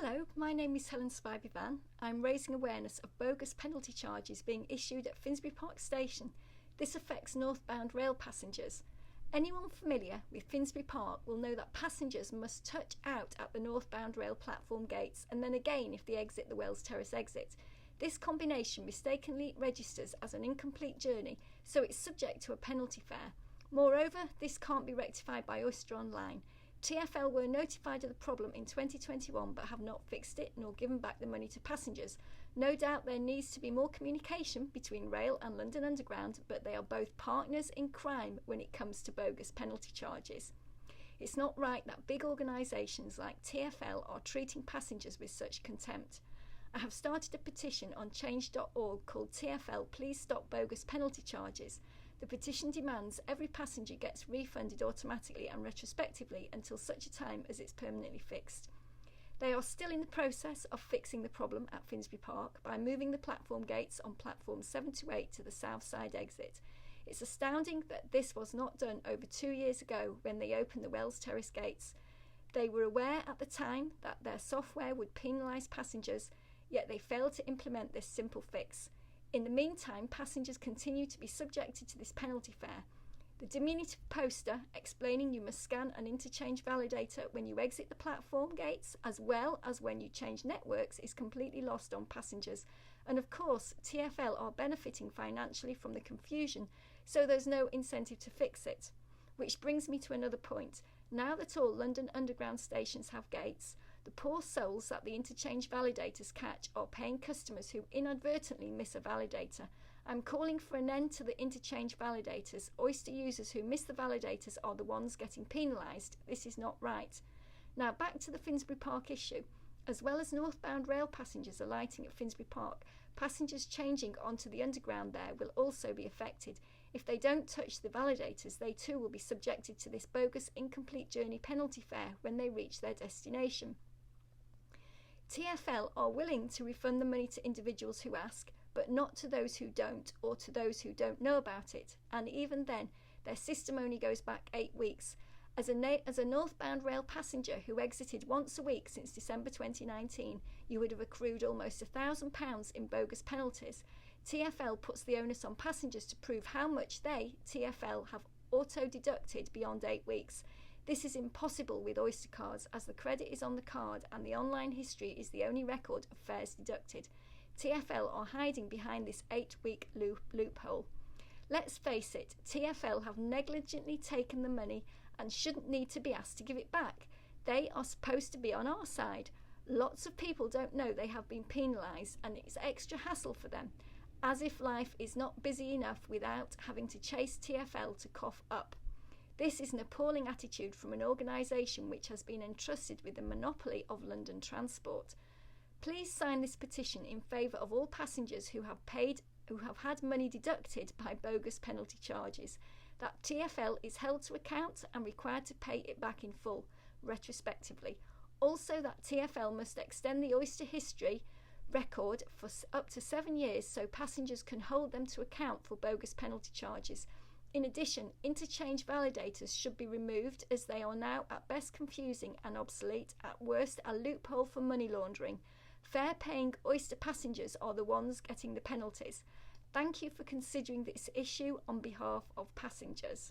Hello, my name is Helen Spiby-Vann. I'm raising awareness of bogus penalty charges being issued at Finsbury Park station. This affects northbound rail passengers. Anyone familiar with Finsbury Park will know that passengers must touch out at the northbound rail platform gates and then again if they exit the Wells Terrace exit. This combination mistakenly registers as an incomplete journey, so it's subject to a penalty fare. Moreover, this can't be rectified by Oyster Online. TfL were notified of the problem in 2021 but have not fixed it nor given back the money to passengers. No doubt there needs to be more communication between rail and London Underground, but they are both partners in crime when it comes to bogus penalty charges. It's not right that big organisations like TfL are treating passengers with such contempt. I have started a petition on change.org called TFL Please Stop Bogus Penalty Charges. The petition demands every passenger gets refunded automatically and retrospectively until such a time as it's permanently fixed. They are still in the process of fixing the problem at Finsbury Park by moving the platform gates on platforms 7 to 8 to the south side exit. It's astounding that this was not done over 2 years ago when they opened the Wells Terrace gates. They were aware at the time that their software would penalise passengers, yet they failed to implement this simple fix. In the meantime, passengers continue to be subjected to this penalty fare. The diminutive poster explaining you must scan an interchange validator when you exit the platform gates, as well as when you change networks, is completely lost on passengers. And of course, TfL are benefiting financially from the confusion, so there's no incentive to fix it. Which brings me to another point. Now that all London Underground stations have gates, the poor souls that the interchange validators catch are paying customers who inadvertently miss a validator. I'm calling for an end to the interchange validators. Oyster users who miss the validators are the ones getting penalised. This is not right. Now back to the Finsbury Park issue. As well as northbound rail passengers alighting at Finsbury Park, passengers changing onto the underground there will also be affected. If they don't touch the validators, they too will be subjected to this bogus incomplete journey penalty fare when they reach their destination. TfL are willing to refund the money to individuals who ask, but not to those who don't or to those who don't know about it. And even then, their system only goes back 8 weeks. As a northbound rail passenger who exited once a week since December 2019, you would have accrued almost £1,000 in bogus penalties. TfL puts the onus on passengers to prove how much they, TfL, have auto-deducted beyond 8 weeks. This is impossible with Oyster cards, as the credit is on the card and the online history is the only record of fares deducted. TfL are hiding behind this 8-week loophole. Let's face it, TfL have negligently taken the money and shouldn't need to be asked to give it back. They are supposed to be on our side. Lots of people don't know they have been penalised, and it's extra hassle for them, as if life is not busy enough without having to chase TfL to cough up. This is an appalling attitude from an organisation which has been entrusted with the monopoly of London transport. Please sign this petition in favour of all passengers who have had money deducted by bogus penalty charges, that TfL is held to account and required to pay it back in full, retrospectively. Also that TfL must extend the Oyster history record for up to 7 years so passengers can hold them to account for bogus penalty charges. In addition, interchange validators should be removed, as they are now at best confusing and obsolete, at worst a loophole for money laundering. Fare-paying Oyster passengers are the ones getting the penalties. Thank you for considering this issue on behalf of passengers.